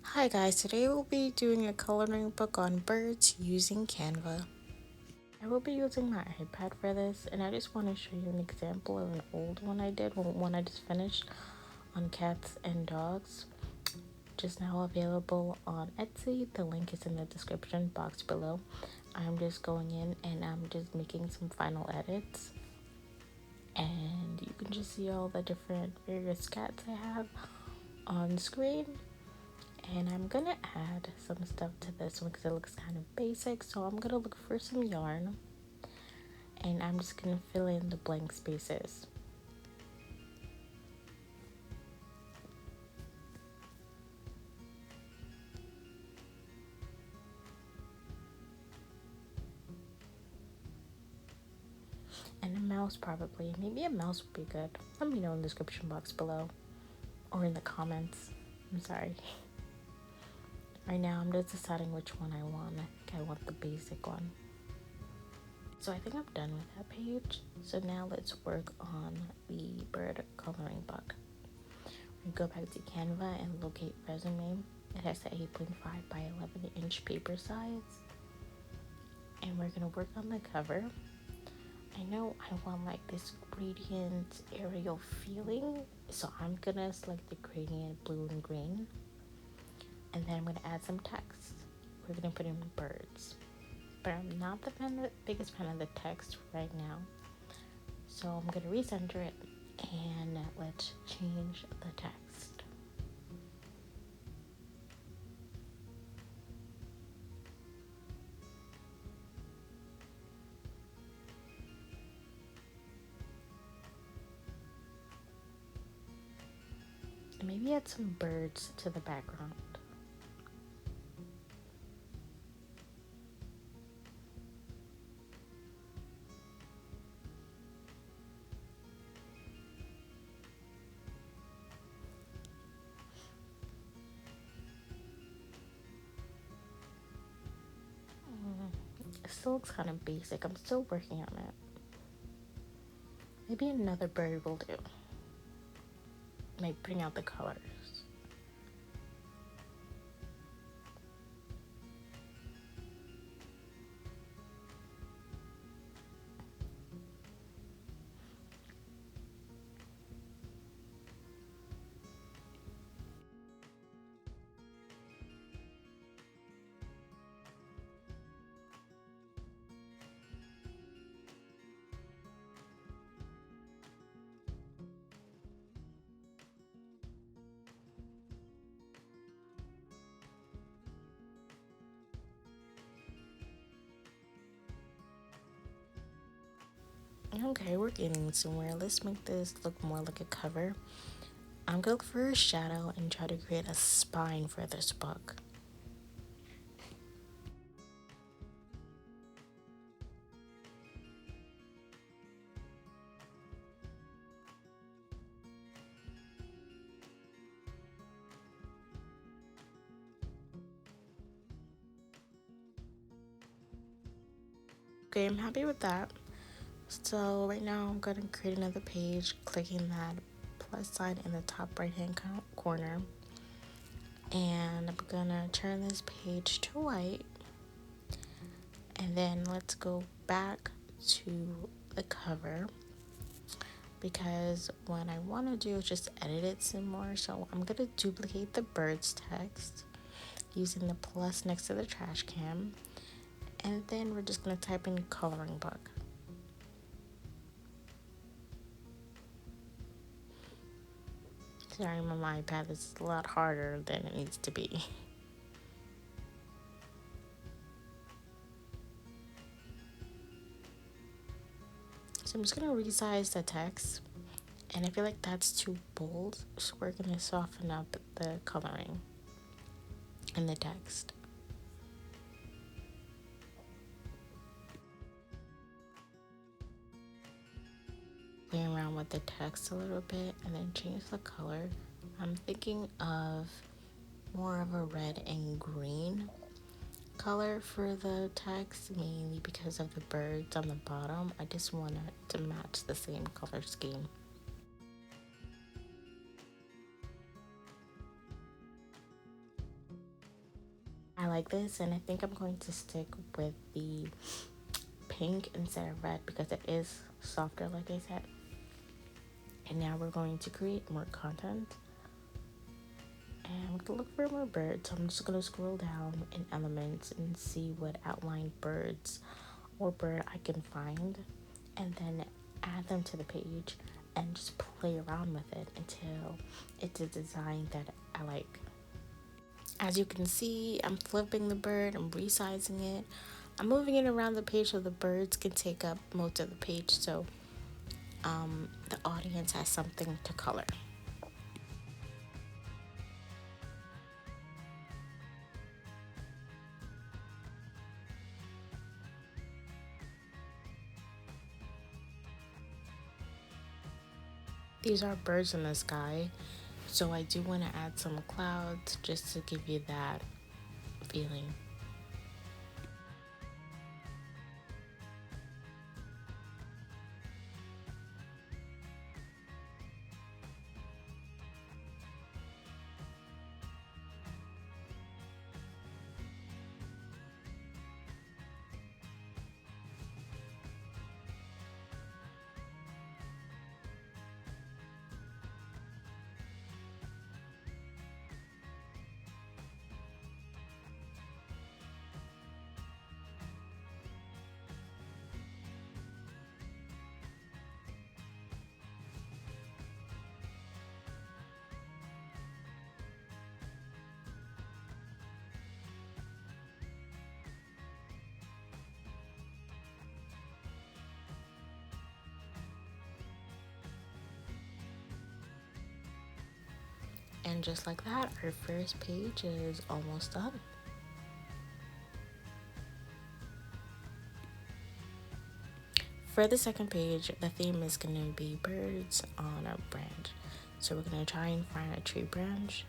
Hi guys, today we'll be doing a coloring book on birds using Canva. I will be using my iPad for this, and I just want to show you an example of an old one I did, one I just finished on cats and dogs. Just now available on Etsy. The link is in the description box below. I'm just going in and I'm just making some final edits. And you can just see all the different various cats I have on screen. And I'm gonna add some stuff to this one because it looks kind of basic. So I'm gonna look for some yarn and I'm just gonna fill in the blank spaces. And a mouse probably. Maybe a mouse would be good. Let me know in the description box below or in the comments. I'm sorry. Right now I'm just deciding which one I want. I think I want the basic one. So I think I'm done with that page. So now let's work on the bird coloring book. We go back to Canva and locate resume. It has the 8.5 by 11-inch paper size. And we're gonna work on the cover. I know I want like this gradient aerial feeling, so I'm gonna select the gradient blue and green. And then I'm gonna add some text. We're gonna put in birds. But I'm not the biggest fan of the text right now. So I'm gonna recenter it and let's change the text. And maybe add some birds to the background. It still looks kind of basic. I'm still working on it. Maybe another bird will do. Might bring out the colors. Okay, we're getting somewhere. Let's make this look more like a cover. I'm gonna look for a shadow and try to create a spine for this book. Okay, I'm happy with that. So right now I'm gonna create another page, clicking that plus sign in the top right hand corner. And I'm gonna turn this page to white. And then let's go back to the cover because what I want to do is just edit it some more. So I'm gonna duplicate the bird's text using the plus next to the trash can. And then we're just gonna type in coloring book. Sorry, my iPad is a lot harder than it needs to be. So I'm just gonna resize the text, and I feel like that's too bold, so we're gonna soften up the coloring in the text. Play around with the text a little bit and then change the color. I'm thinking of more of a red and green color for the text, mainly because of the birds on the bottom. I just want it to match the same color scheme. like this, and I think I'm going to stick with the pink instead of red because it is softer, like I said. And now we're going to create more content. And we're going to look for more birds. So I'm just going to scroll down in elements and see what outline birds or bird I can find. And then add them to the page and just play around with it until it's a design that I like. As you can see, I'm flipping the bird, I'm resizing it, I'm moving it around the page so the birds can take up most of the page, so the audience has something to color. These are birds in the sky, so I do want to add some clouds just to give you that feeling. And just like that, our first page is almost done. For the second page, the theme is going to be birds on a branch. So we're going to try and find a tree branch,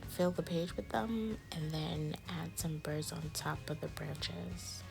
fill the page with them, and then add some birds on top of the branches.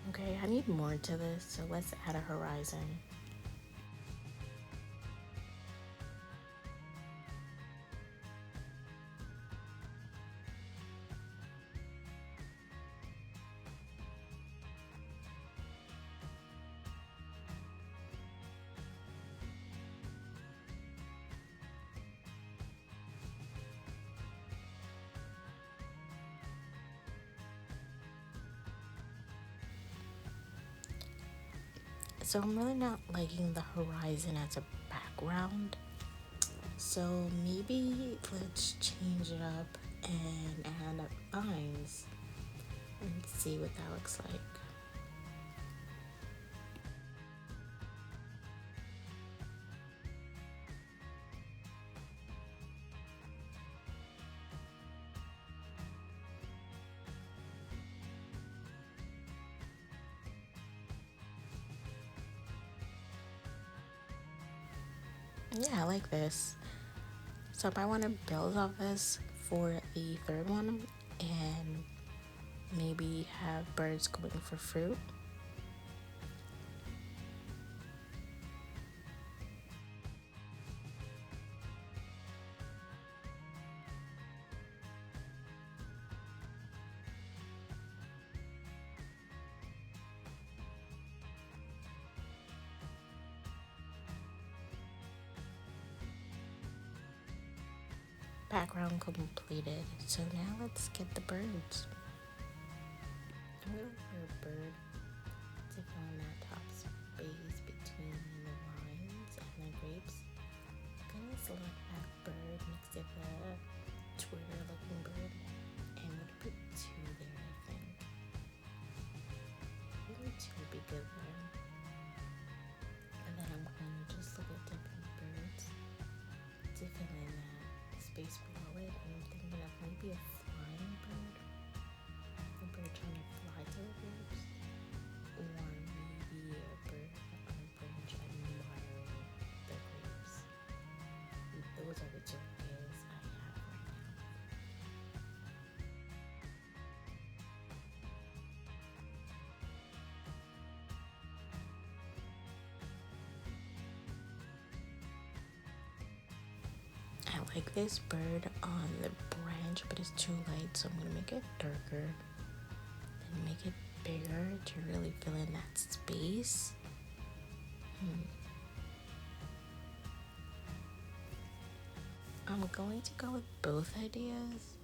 Okay, I need more to this, so let's add a horizon. So I'm really not liking the horizon as a background. So maybe let's change it up and add vines and see what that looks like. Yeah, I like this. So if I want to build off this for the third one and maybe have birds going for fruit. Background completed. So now let's get the birds. I'm gonna look for a bird to fill in that top space between the lines and the grapes. I'm gonna select that bird next to the Twitter looking bird, and I'm gonna put two there, I think. I think two would be good there. And then I'm gonna just look at different birds to fill in that space below it. I'm thinking of maybe a flying bird, a bird trying to fly to the grapes, or maybe a bird on a branch admiring the grapes. Those are the two ideas I have right now. I like this bird on the branch, but it's too light, so I'm gonna make it darker and make it bigger to really fill in that space. I'm going to go with both ideas.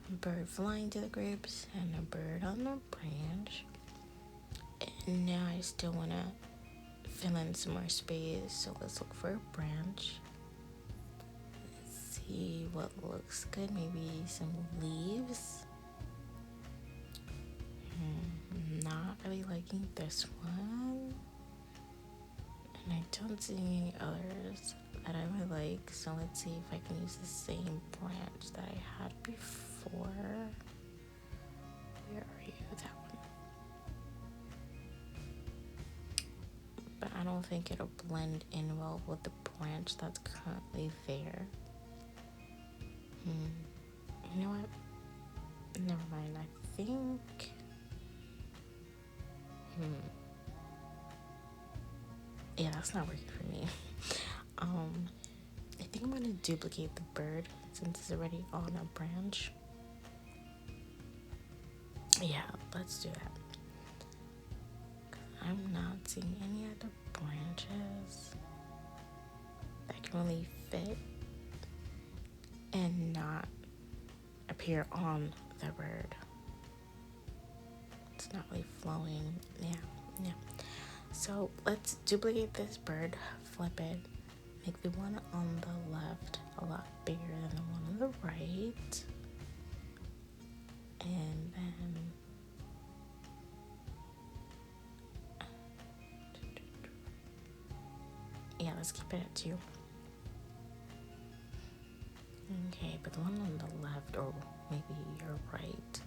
A bird flying to the grapes and a bird on the branch. And now I still want to fill in some more space, so let's look for a branch. Let's see what looks good. Maybe some leaves. Not really liking this one. And I don't see any others that I would like, so let's see if I can use the same branch that I had before. Where are you? That one. But I don't think it'll blend in well with the branch that's currently there. You know what? Never mind. I think yeah, that's not working for me. I think I'm gonna duplicate the bird since it's already on a branch. Yeah, let's do that. I'm not seeing any other branches that can really fit and not appear on the bird. It's not really flowing. Yeah. So let's duplicate this bird, flip it, make the one on the left a lot bigger than the one on the right. And then yeah, let's keep it at 2. Okay, but the one on the left, or maybe your right,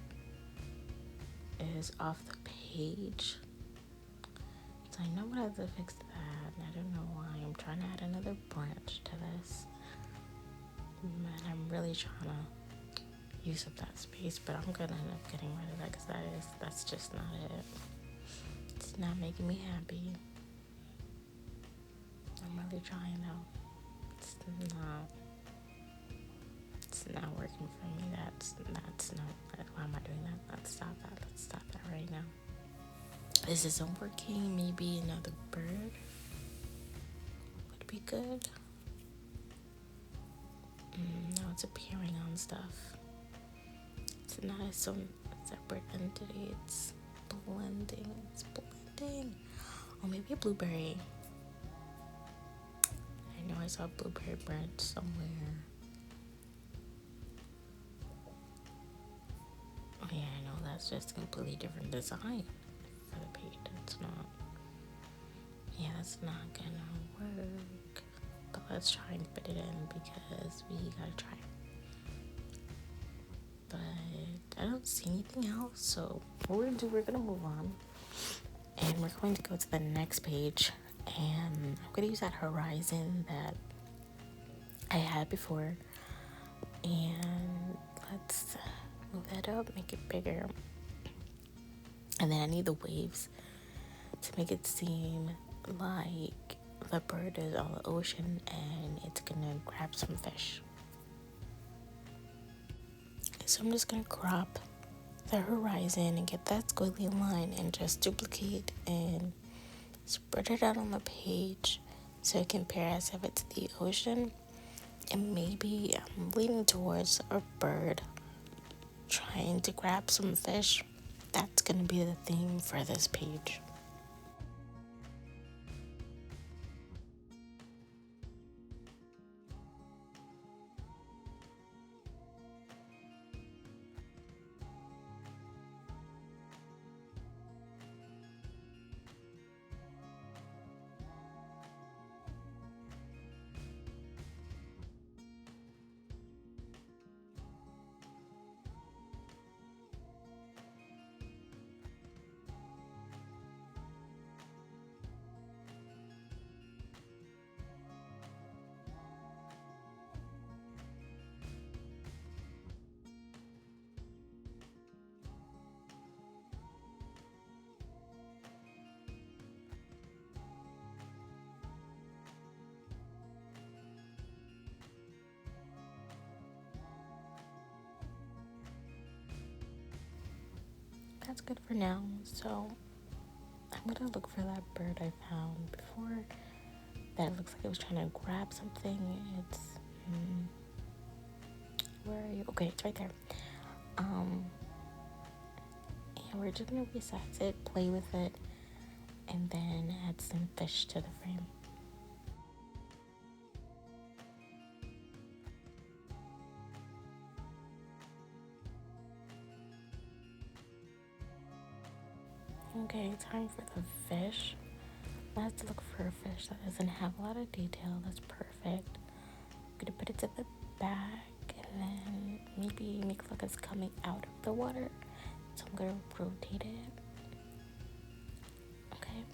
is off the page. So I know what I have to fix that, and I don't know why. I'm trying to add another branch to this. And I'm really trying to use up that space, but I'm gonna end up getting rid of that because that's just not it. It's not making me happy. I'm really trying though. It's not working for me. That's not. Why am I doing that? Let's stop that right now. This isn't working. Maybe another bird would be good. No, it's appearing on stuff. It's not a separate entity. It's blending. Or maybe a blueberry. I know I saw a blueberry branch somewhere. Oh yeah, I know that's just a completely different design for the page. That's not gonna work. But let's try and fit it in because we gotta try. But I don't see anything else, so what we're gonna move on. And we're going to go to the next page, and I'm gonna use that horizon that I had before, and let's move that up, make it bigger. And then I need the waves to make it seem like the bird is on the ocean and it's gonna grab some fish. So I'm just gonna crop the horizon and get that squiggly line and just duplicate and spread it out on the page so it can appear as if it's the ocean. And maybe I'm leaning towards a bird trying to grab some fish. That's gonna be the theme for this page. That's good for now. So I'm gonna look for that bird I found before that looks like it was trying to grab something. It's where are you? Okay, it's right there. And we're just gonna resize it, play with it, and then add some fish to the frame. Okay, time for the fish. Let's look for a fish that doesn't have a lot of detail. That's perfect. I'm gonna put it to the back and then maybe make it look like it's coming out of the water. So I'm gonna rotate it. Okay,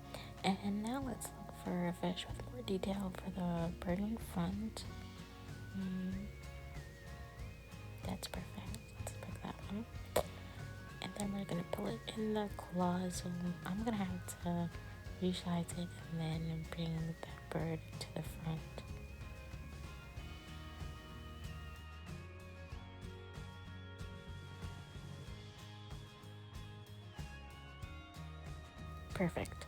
and now let's look for a fish with more detail for the bird in front. That's perfect. Let's pick that one. And then we're gonna pull it in the claws. So I'm gonna have to resize it and then bring that bird to the front. Perfect.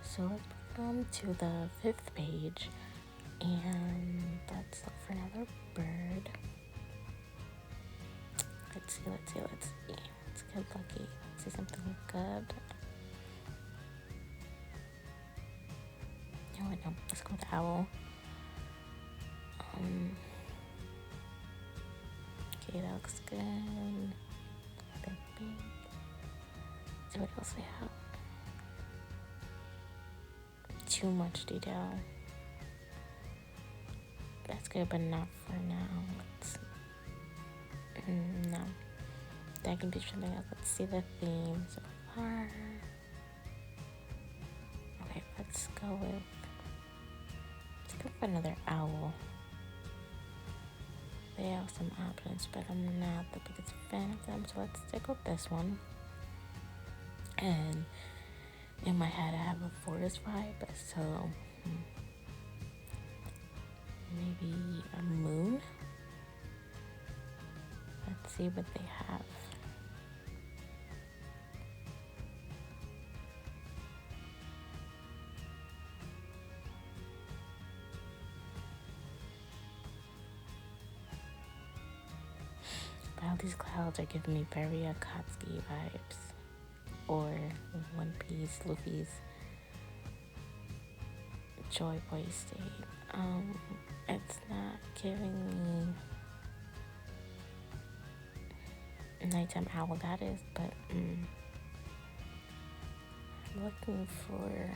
So let's come to the 5th page and let's look for another bird. Let's see. Let's get lucky. Let's see something good. No, let's go with the owl. Okay, that looks good. Big. See what else we have. Too much detail. That's good, but not for now. No. That can be something else. Let's see the theme so far. Okay, let's go for another owl. They have some options, but I'm not the biggest fan of them, so let's stick with this one. And in my head, I have a forest vibe, so maybe a moon. Let's see what they have. All these clouds are giving me very Akatsuki vibes, or One Piece, Luffy's Joy Boy state. It's not giving me nighttime owl, that is, but I'm looking for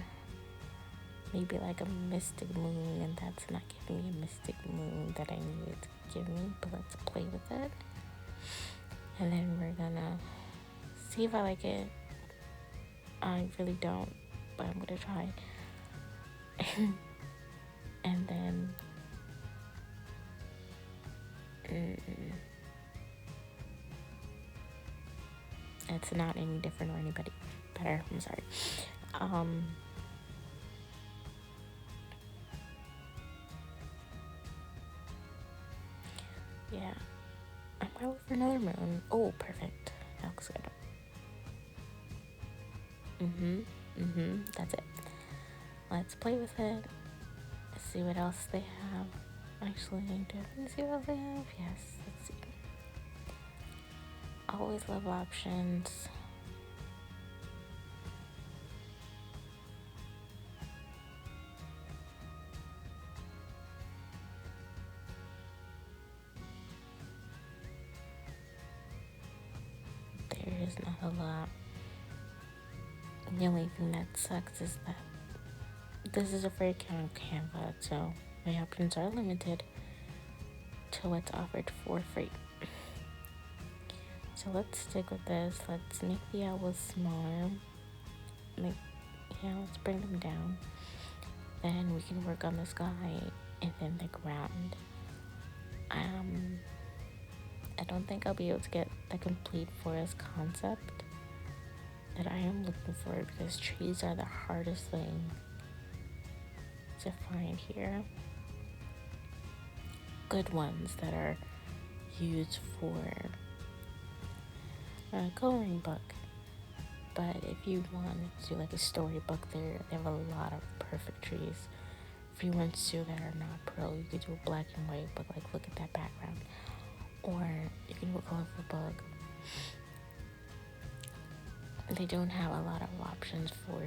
maybe like a mystic moon, and that's not giving me a mystic moon that I needed to give me, but let's play with it. And then we're gonna see if I like it. I really don't, but I'm gonna try. And then it's not any different or anybody. better. I'm sorry. Yeah. I might look for another moon. Oh, perfect. That looks good. That's it. Let's play with it. See what else they have. Actually, do I see what else they have? Yes, let's see. Always love options. There is not a lot. The only thing that sucks is that this is a free account of Canva, so my options are limited to what's offered for free. So let's stick with this. Let's make the owls smaller. Let's bring them down. Then we can work on the sky and then the ground. I don't think I'll be able to get the complete forest concept that I am looking for because trees are the hardest thing to find here. Good ones that are used for a coloring book. But if you want to do like a storybook, they have a lot of perfect trees. If you want to that are not pro, you could do a black and white, but like look at that background. Or you can do a colorful book. They don't have a lot of options for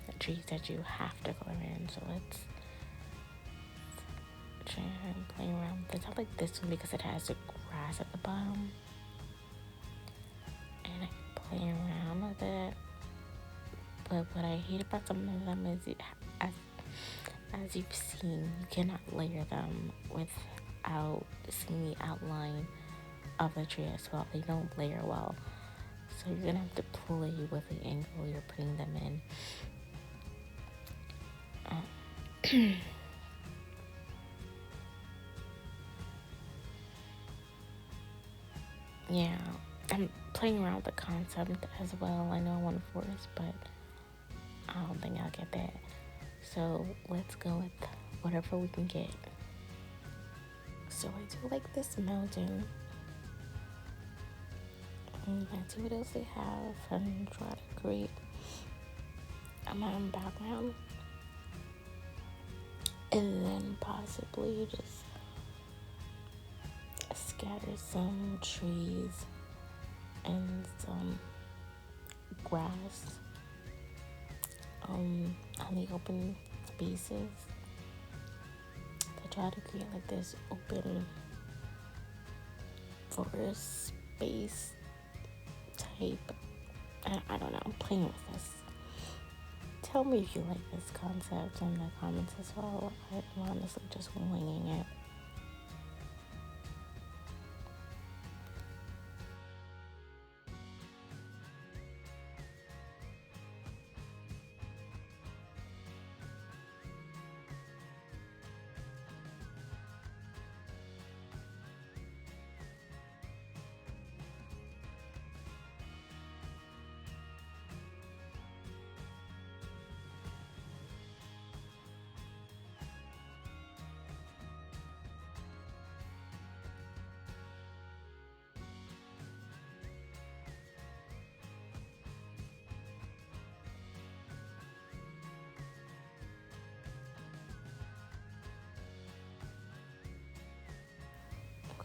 the trees that you have to color in, so let's try and play around with this. I like this one because it has the grass at the bottom. And I can play around with it. But what I hate about some of them is, as you've seen, you cannot layer them without seeing the outline of the tree as well. They don't layer well. So you're gonna have to play with the angle you're putting them in. Yeah, I'm playing around with the concept as well. I know I want a forest, but I don't think I'll get that. So let's go with whatever we can get. So I do like this mountain. And let's see what else they have and try to create a mountain background. And then possibly just scatter some trees and some grass on the open spaces to try to create like this open forest space type. I don't know, I'm playing with this. Tell me if you like this concept in the comments as well. I'm honestly just winging it.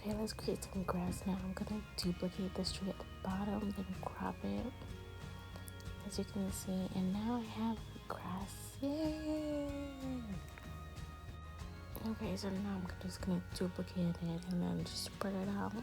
Okay, let's create some grass now. I'm gonna duplicate this tree at the bottom, then crop it, as you can see, and now I have grass. Yay! Okay, so now I'm just gonna duplicate it and then just spread it out.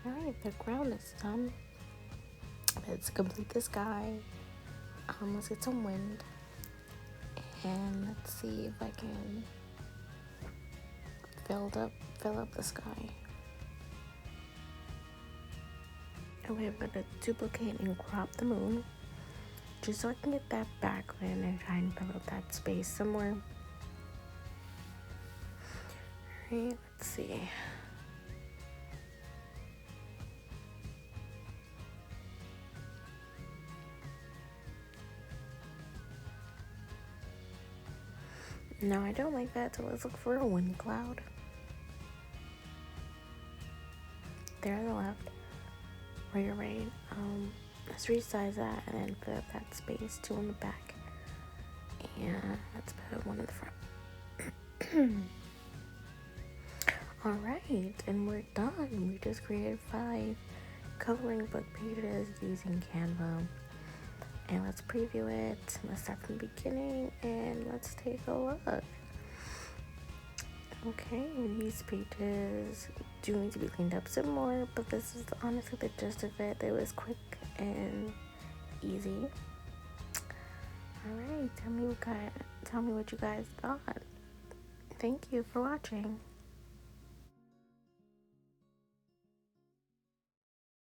Alright, the ground is done. Let's complete the sky. Let's get some wind. And let's see if I can fill up the sky. Okay, I'm gonna duplicate and crop the moon just so I can get that background and try and fill up that space somewhere. Alright, let's see. No, I don't like that, so let's look for a wind cloud. There on the left, or your right. Let's resize that and then fill up that space, 2 on the back. And let's put 1 in the front. Alright, and we're done. We just created 5 coloring book pages using Canva. And let's preview it. Let's start from the beginning and let's take a look. Okay, these pages do need to be cleaned up some more, but this is honestly the gist of it. It was quick and easy. Alright, tell me what you guys thought. Thank you for watching.